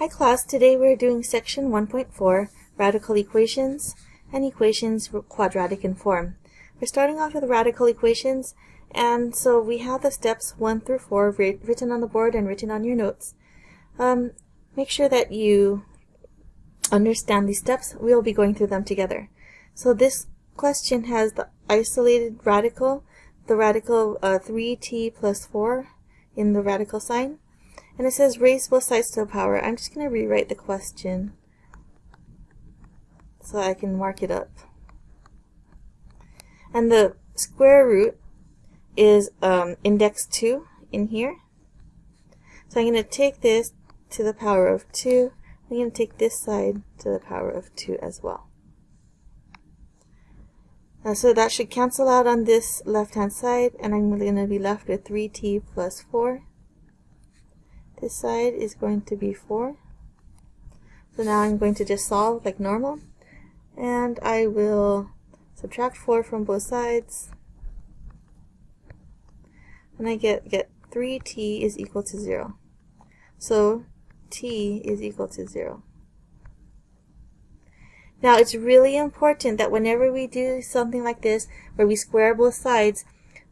Hi class, today we're doing section 1.4, radical equations and equations quadratic in form. We're starting off with radical equations, and so we have the steps 1 through 4 written on the board and written on your notes. Make sure that you understand these steps. We'll be going through them together. So this question has the isolated radical, the radical 3t plus 4 in the radical sign. And it says raise both sides to a power. I'm just going to rewrite the question so I can mark it up. And the square root is index 2 in here. So I'm going to take this to the power of 2. I'm going to take this side to the power of 2 as well. So that should cancel out on this left-hand side, and I'm going to be left with 3t plus 4. This side is going to be 4. So now I'm going to just solve like normal. And I will subtract 4 from both sides. And I get 3t is equal to 0. So t is equal to 0. Now it's really important that whenever we do something like this, where we square both sides,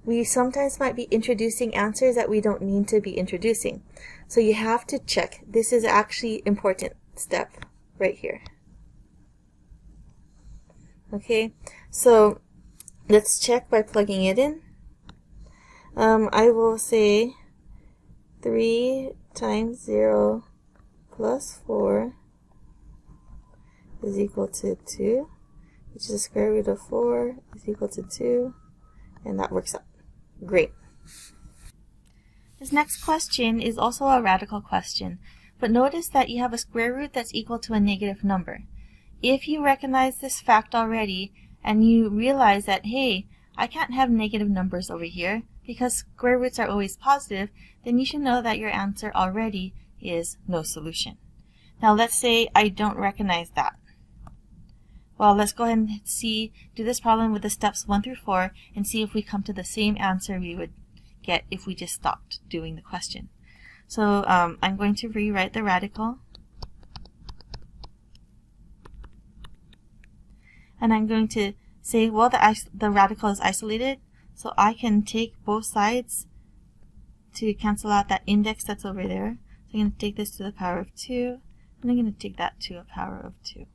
we sometimes might be introducing answers that we don't need to be introducing. So you have to check. This is actually important step right here. Okay, so let's check by plugging it in. I will say 3 times 0 plus 4 is equal to 2, which is the square root of 4 is equal to 2, and that works out. Great. This next question is also a radical question, but notice that you have a square root that's equal to a negative number. If you recognize this fact already and you realize that, hey, I can't have negative numbers over here because square roots are always positive, then you should know that your answer already is no solution. Now let's say I don't recognize that. Well, let's go ahead and do this problem with the steps 1 through 4 and see if we come to the same answer we would get if we just stopped doing the question. So I'm going to rewrite the radical. And I'm going to say, well, the radical is isolated, so I can take both sides to cancel out that index that's over there. So I'm going to take this to the power of 2, and I'm going to take that to a power of 2.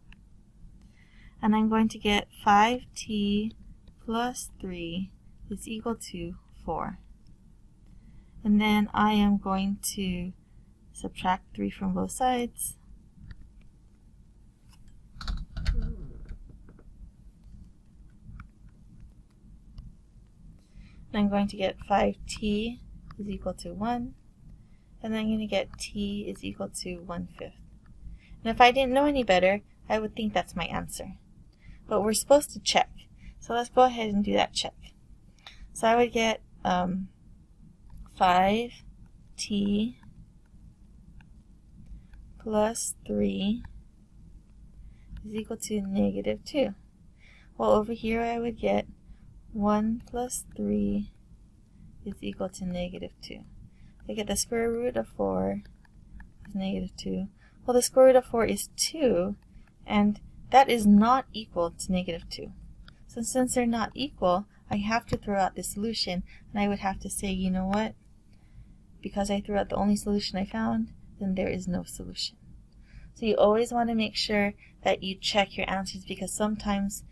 And I'm going to get 5t plus 3 is equal to 4. And then I am going to subtract 3 from both sides. And I'm going to get 5t is equal to 1. And then I'm going to get t is equal to 1/5. And if I didn't know any better, I would think that's my answer. But we're supposed to check. So let's go ahead and do that check. So I would get 5t plus 3 is equal to negative 2. Well, over here I would get 1 plus 3 is equal to negative 2. I get the square root of 4 is negative 2. Well, the square root of 4 is 2, and that is not equal to negative 2. So since they're not equal, I have to throw out the solution, and I would have to say, you know what? Because I threw out the only solution I found, then there is no solution. So you always want to make sure that you check your answers, because sometimes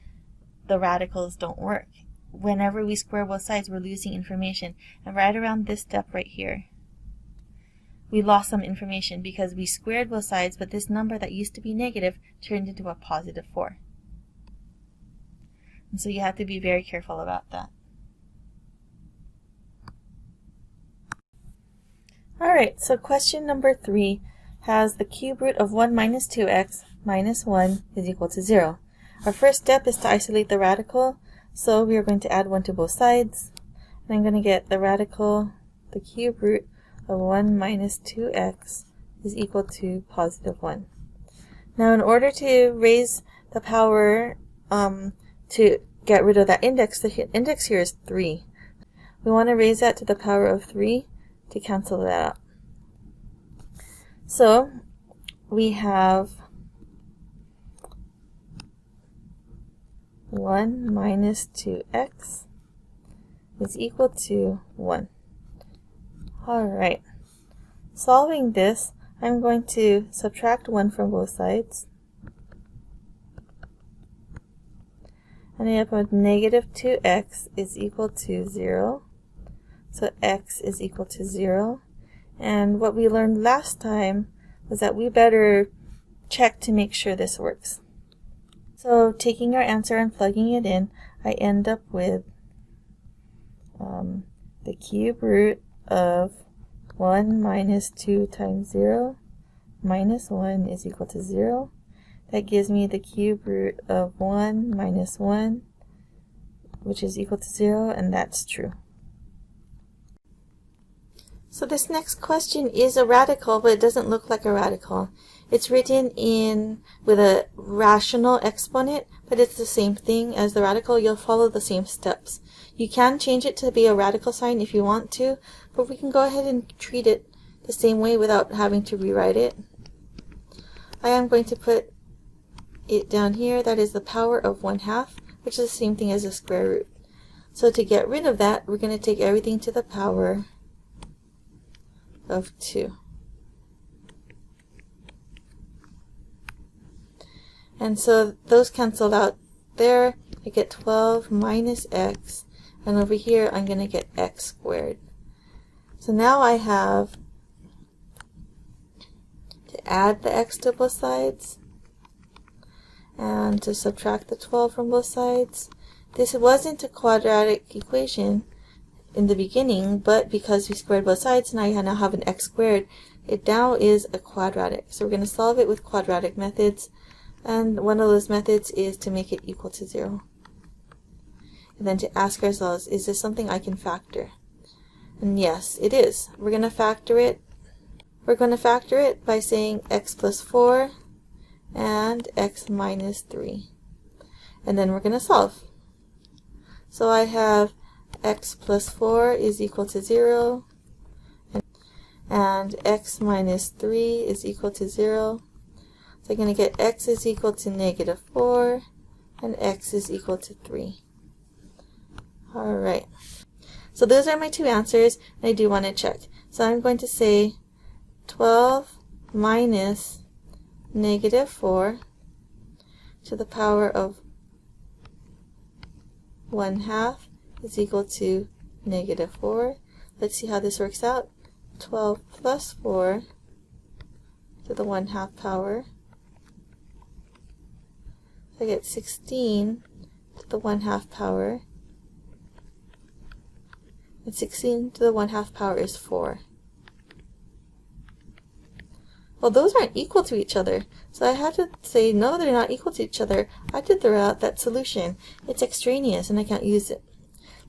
the radicals don't work. Whenever we square both sides, we're losing information. And right around this step right here, we lost some information because we squared both sides, but this number that used to be negative turned into a positive 4. And so you have to be very careful about that. Alright, so question number 3 has the cube root of 1 minus 2x minus 1 is equal to 0. Our first step is to isolate the radical, so we are going to add 1 to both sides. And I'm going to get the radical, the cube root of 1 minus 2x is equal to positive 1. Now in order to raise the power to get rid of that index, the index here is 3. We want to raise that to the power of 3 to cancel that out. So we have 1 minus 2x is equal to 1. Alright, solving this, I'm going to subtract 1 from both sides. And I have negative 2x is equal to 0. So x is equal to 0. And what we learned last time was that we better check to make sure this works. So taking our answer and plugging it in, I end up with the cube root of 1 minus 2 times 0 minus 1 is equal to 0. That gives me the cube root of 1 minus 1, which is equal to 0, and that's true. So this next question is a radical, but it doesn't look like a radical. It's written in with a rational exponent, but it's the same thing as the radical. You'll follow the same steps. You can change it to be a radical sign if you want to, but we can go ahead and treat it the same way without having to rewrite it. I am going to put it down here. That is the power of 1/2, which is the same thing as the square root. So to get rid of that, we're going to take everything to the power of 2. And so those cancel out there. I get 12 minus x, and over here I'm going to get x squared. So now I have to add the x to both sides and to subtract the 12 from both sides. This wasn't a quadratic equation in the beginning, but because we squared both sides, now I now have an x squared. It now is a quadratic. So we're going to solve it with quadratic methods, and one of those methods is to make it equal to 0. And then to ask ourselves, is this something I can factor? And yes, it is. We're going to factor it. We're going to factor it by saying x plus 4 and x minus 3. And then we're going to solve. So I have x plus 4 is equal to 0, and x minus 3 is equal to 0. So I'm going to get x is equal to negative 4, and x is equal to 3. Alright, so those are my two answers, and I do want to check. So I'm going to say 12 minus negative 4 to the power of 1/2 is equal to negative 4. Let's see how this works out. 12 plus 4 to the 1/2 power. So I get 16 to the 1/2 power. And 16 to the 1/2 power is 4. Well, those aren't equal to each other. So I had to say, no, they're not equal to each other. I had to throw out that solution. It's extraneous and I can't use it.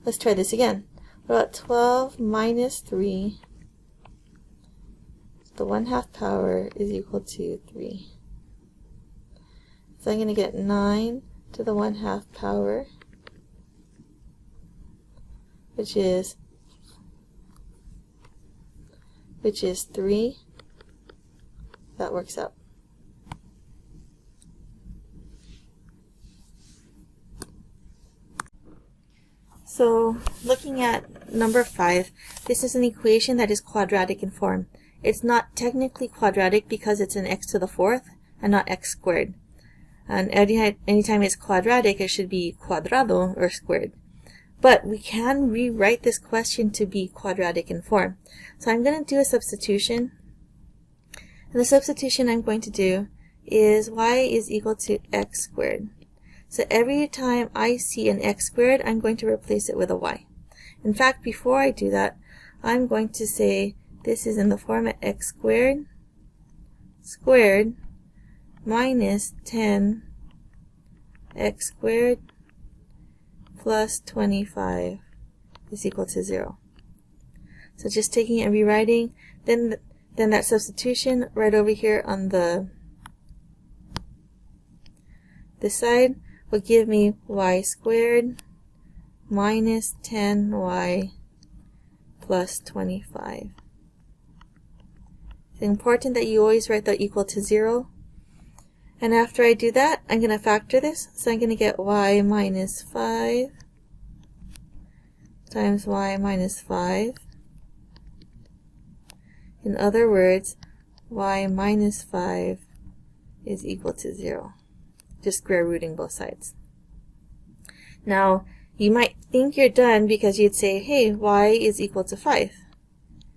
Let's try this again. What about 12 minus 3? The 1/2 power is equal to 3. So I'm going to get 9 to the 1/2 power, which is 3. That works out. So looking at number 5, this is an equation that is quadratic in form. It's not technically quadratic because it's an x to the 4th and not x squared. And anytime it's quadratic, it should be cuadrado or squared. But we can rewrite this question to be quadratic in form. So I'm going to do a substitution. And the substitution I'm going to do is y is equal to x squared. So every time I see an x squared, I'm going to replace it with a y. In fact, before I do that, I'm going to say this is in the form of x squared minus 10 x squared plus 25 is equal to 0. So just taking it and rewriting, then that substitution right over here on this side will give me y squared minus 10y plus 25 It's important that you always write the equal to 0. And after I do that, I'm going to factor this. So I'm going to get y minus 5 times y minus 5. In other words, y minus 5 is equal to 0. Just square rooting both sides. Now, you might think you're done because you'd say, hey, y is equal to 5.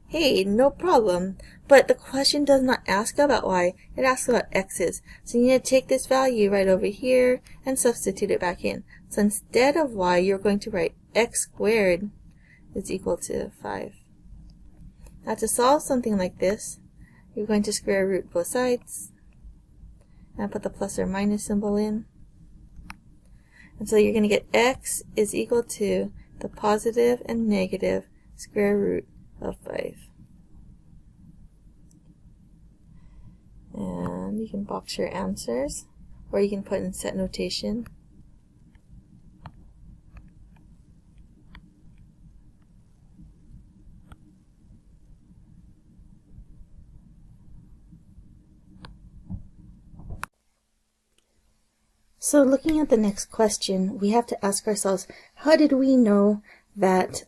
Hey, no problem. But the question does not ask about y, it asks about x's. So you need to take this value right over here and substitute it back in. So instead of y, you're going to write x squared is equal to 5. Now to solve something like this, you're going to square root both sides and put the plus or minus symbol in. And so you're going to get x is equal to the positive and negative square root of 5. And you can box your answers, or you can put in set notation. So looking at the next question, we have to ask ourselves, how did we know that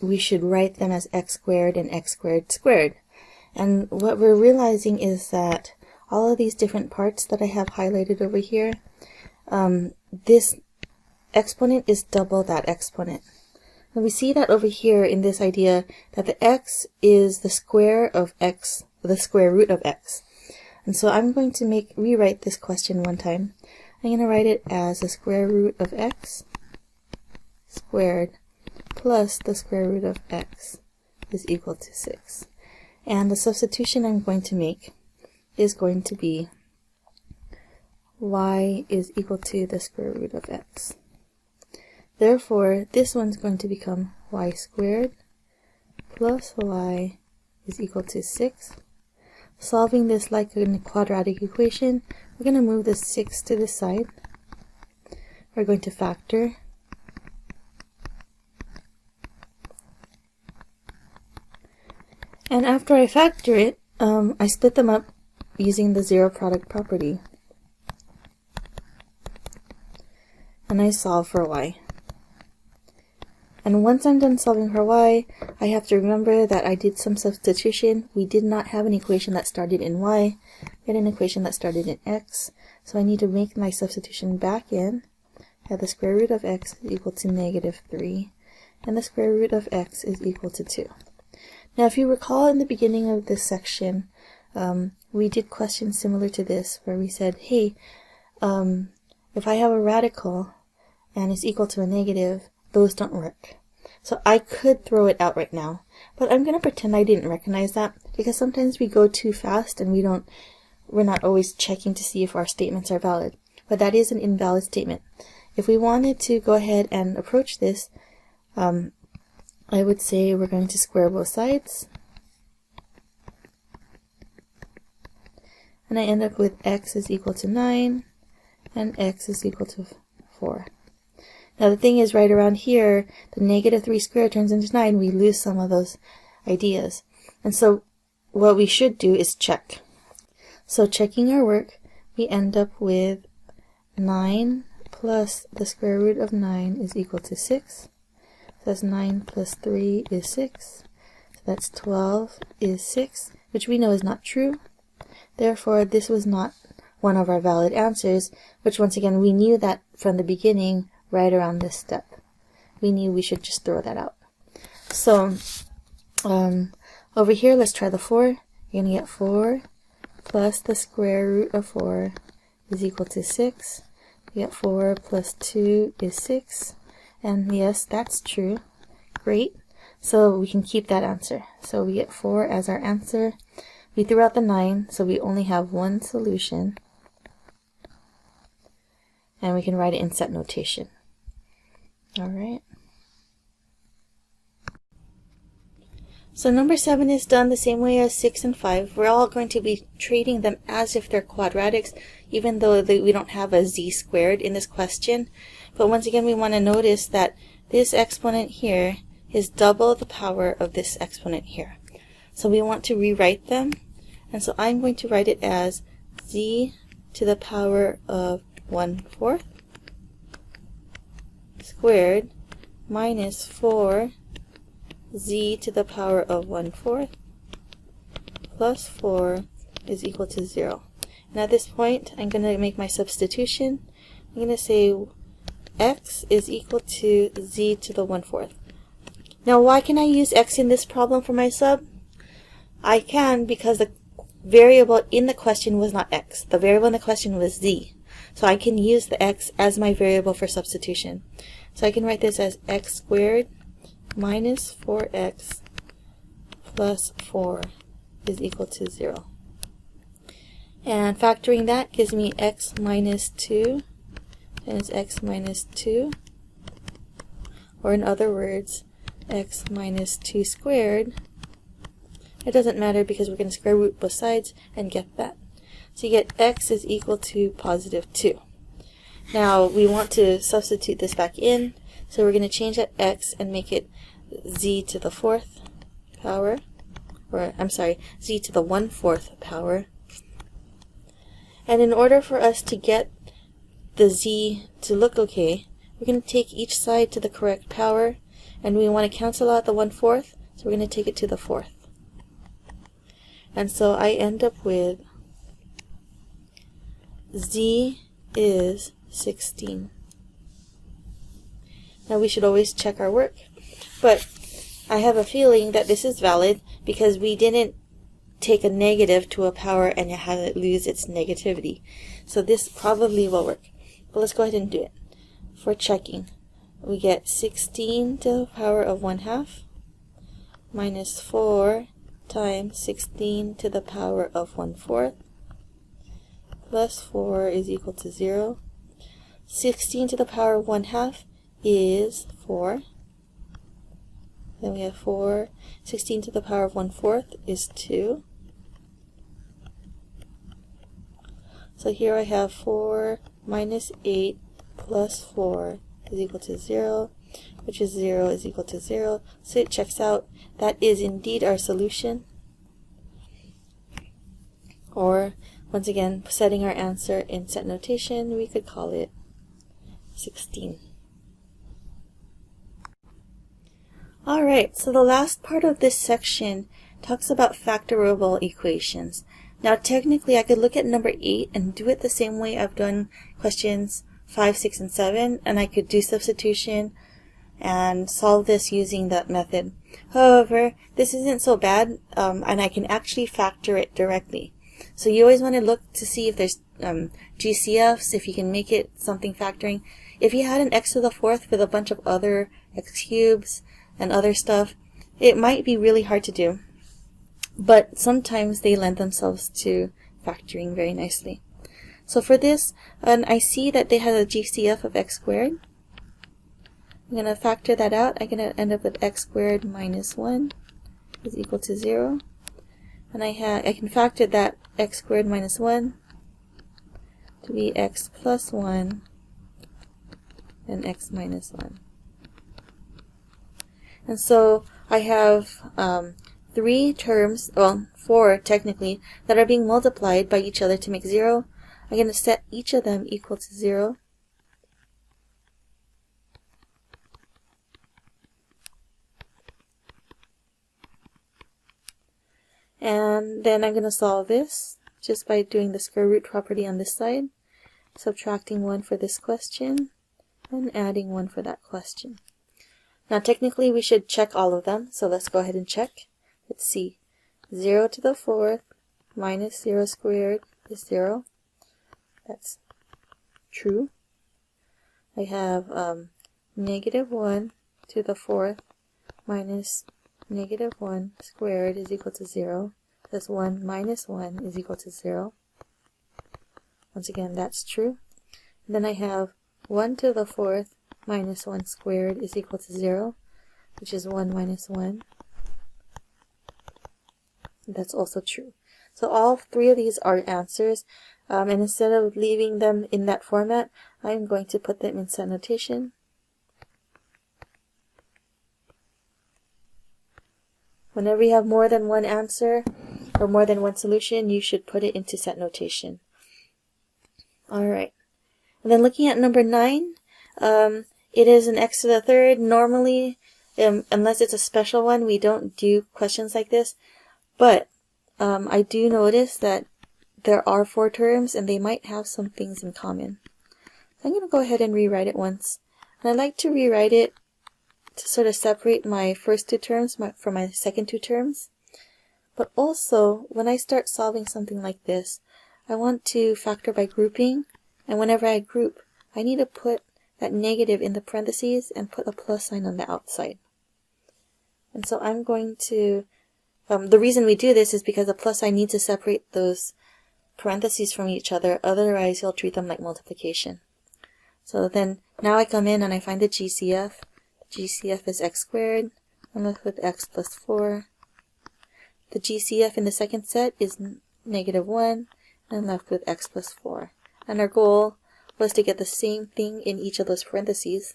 we should write them as x squared and x squared squared? And what we're realizing is that all of these different parts that I have highlighted over here, this exponent is double that exponent. And we see that over here in this idea that the x is the square of x, the square root of x. And so I'm going to rewrite this question one time. I'm going to write it as the square root of x squared plus the square root of x is equal to 6. And the substitution I'm going to make is going to be y is equal to the square root of x. Therefore, this one's going to become y squared plus y is equal to 6. Solving this like a quadratic equation, we're going to move the 6 to the side. We're going to factor. And after I factor it, I split them up using the zero product property. And I solve for y. And once I'm done solving for y, I have to remember that I did some substitution. We did not have an equation that started in y. We had an equation that started in x. So I need to make my substitution back in. I have the square root of x is equal to negative 3. And the square root of x is equal to 2. Now if you recall in the beginning of this section, we did questions similar to this where we said, hey, if I have a radical and it's equal to a negative, those don't work. So I could throw it out right now, but I'm going to pretend I didn't recognize that because sometimes we go too fast and we're not always checking to see if our statements are valid. But that is an invalid statement. If we wanted to go ahead and approach this, I would say we're going to square both sides. And I end up with x is equal to 9 and x is equal to 4. Now the thing is, right around here, the negative 3 squared turns into 9. We lose some of those ideas. And so what we should do is check. So checking our work, we end up with 9 plus the square root of 9 is equal to 6. So that's 9 plus 3 is 6. So that's 12 is 6, which we know is not true. Therefore, this was not one of our valid answers, which once again, we knew that from the beginning, right around this step. We knew we should just throw that out. So, over here, let's try the 4. You're going to get 4 plus the square root of 4 is equal to 6. You get 4 plus 2 is 6. And yes, that's true. Great. So we can keep that answer. So we get 4 as our answer. We threw out the 9, so we only have one solution. And we can write it in set notation. Alright. So number 7 is done the same way as 6 and 5. We're all going to be treating them as if they're quadratics, even though we don't have a z squared in this question. But once again, we want to notice that this exponent here is double the power of this exponent here. So we want to rewrite them. And so I'm going to write it as z to the power of 1/4 squared minus 4 z to the power of 1/4 plus 4 is equal to 0. And at this point, I'm going to make my substitution. I'm going to say x is equal to z to the 1/4. Now, why can I use x in this problem for my sub? I can because the variable in the question was not x. The variable in the question was z. So I can use the x as my variable for substitution. So I can write this as x squared minus 4x plus 4 is equal to 0. And factoring that gives me x minus 2 times x minus 2, or in other words, x minus 2 squared. It doesn't matter because we're going to square root both sides and get that. So you get x is equal to positive 2. Now we want to substitute this back in, so we're going to change that x and make it z to the 4th power, or I'm sorry, z to the 1/4 power. And in order for us to get the z to look okay, we're going to take each side to the correct power, and we want to cancel out the 1/4, so we're going to take it to the 4th. And so I end up with z is 16. Now we should always check our work, but I have a feeling that this is valid because we didn't take a negative to a power and have it lose its negativity. So this probably will work. But let's go ahead and do it. For checking, we get 16 to the power of 1/2 minus 4 times 16 to the power of 1/4 plus 4 is equal to 0. 16 to the power of 1/2 is 4. Then we have 4. 16 to the power of 1/4 is 2. So here I have 4 minus 8 plus 4 is equal to 0, which is 0 is equal to 0. So it checks out. That is indeed our solution. Or, once again, setting our answer in set notation, we could call it 16. Alright, so the last part of this section talks about factorable equations. Now technically I could look at number 8 and do it the same way I've done questions 5, 6, and 7, and I could do substitution and solve this using that method. However, this isn't so bad, and I can actually factor it directly. So you always want to look to see if there's GCFs, if you can make it something factoring. If you had an x to the 4th with a bunch of other x cubes and other stuff, it might be really hard to do. But sometimes they lend themselves to factoring very nicely. So for this, and I see that they have a GCF of x squared. I'm going to factor that out. I'm going to end up with x squared minus 1 is equal to 0. And I can factor that x squared minus 1 to be x plus 1 and x minus 1. And so I have 3 terms, well, 4 technically, that are being multiplied by each other to make 0. I'm going to set each of them equal to 0. And then I'm going to solve this just by doing the square root property on this side, subtracting 1 for this question, and adding 1 for that question. Now technically we should check all of them, so let's go ahead and check. Let's see. 0 to the 4th minus 0 squared is 0. That's true. I have negative 1 to the 4th minus negative 1 squared is equal to 0. That's 1 minus 1 is equal to 0. Once again, that's true. And then I have 1 to the 4th minus 1 squared is equal to 0, which is 1 minus 1. That's also true. So all 3 of these are answers, and instead of leaving them in that format, I'm going to put them in set notation. Whenever you have more than one answer or more than one solution, you should put it into set notation. Alright. And then looking at number 9, it is an x to the third. Normally, unless it's a special one, we don't do questions like this. But I do notice that there are 4 terms and they might have some things in common. So I'm going to go ahead and rewrite it once. And I like to rewrite it to sort of separate my first 2 terms from my second 2 terms. But also, when I start solving something like this, I want to factor by grouping. And whenever I group, I need to put that negative in the parentheses and put a plus sign on the outside. And so I'm going to, the reason we do this is because the plus sign needs to separate those parentheses from each other, otherwise you'll treat them like multiplication. So then, now I come in and I find the GCF. The GCF is x squared. I'm left with x plus 4. The GCF in the second set is -1, and I'm left with x plus 4. And our goal was to get the same thing in each of those parentheses.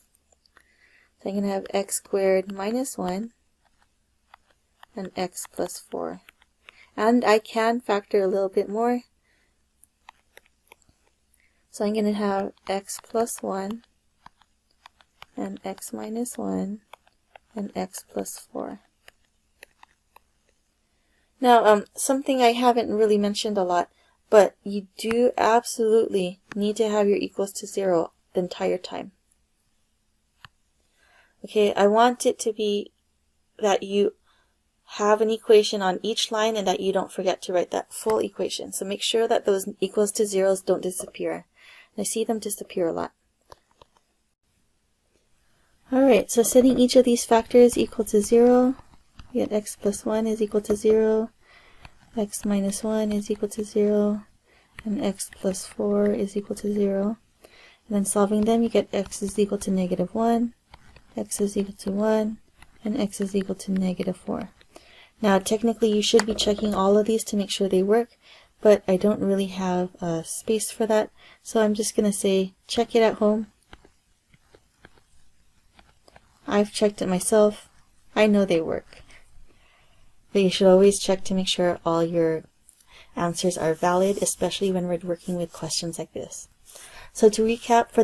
So I'm going to have x squared minus 1 and x plus 4. And I can factor a little bit more. So I'm going to have x plus 1 and x minus 1 and x plus 4. Now, something I haven't really mentioned a lot, but you do absolutely need to have your equals to 0 the entire time. Okay, I want it to be that you have an equation on each line and that you don't forget to write that full equation. So make sure that those equals to zeros don't disappear. I see them disappear a lot. Alright, so setting each of these factors equal to 0, we get x plus 1 is equal to 0, x minus 1 is equal to 0, and x plus 4 is equal to 0. And then solving them, you get x is equal to -1, x is equal to 1, and x is equal to -4. Now, technically, you should be checking all of these to make sure they work, but I don't really have space for that, so I'm just going to say check it at home. I've checked it myself. I know they work. But you should always check to make sure all your answers are valid, especially when we're working with questions like this. So to recap for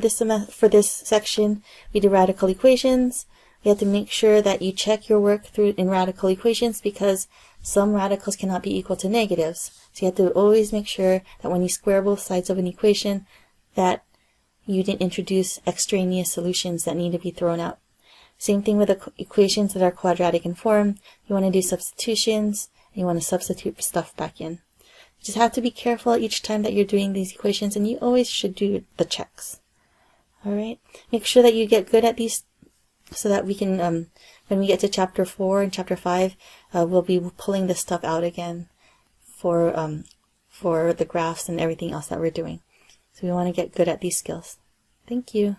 this section, we did radical equations. You have to make sure that you check your work through in radical equations because some radicals cannot be equal to negatives. So you have to always make sure that when you square both sides of an equation that you didn't introduce extraneous solutions that need to be thrown out. Same thing with the equations that are quadratic in form. You want to do substitutions, and you want to substitute stuff back in. You just have to be careful each time that you're doing these equations, and you always should do the checks. Alright? Make sure that you get good at these so that we can, when we get to chapter 4 and chapter 5, we'll be pulling this stuff out again for the graphs and everything else that we're doing. So we want to get good at these skills. Thank you.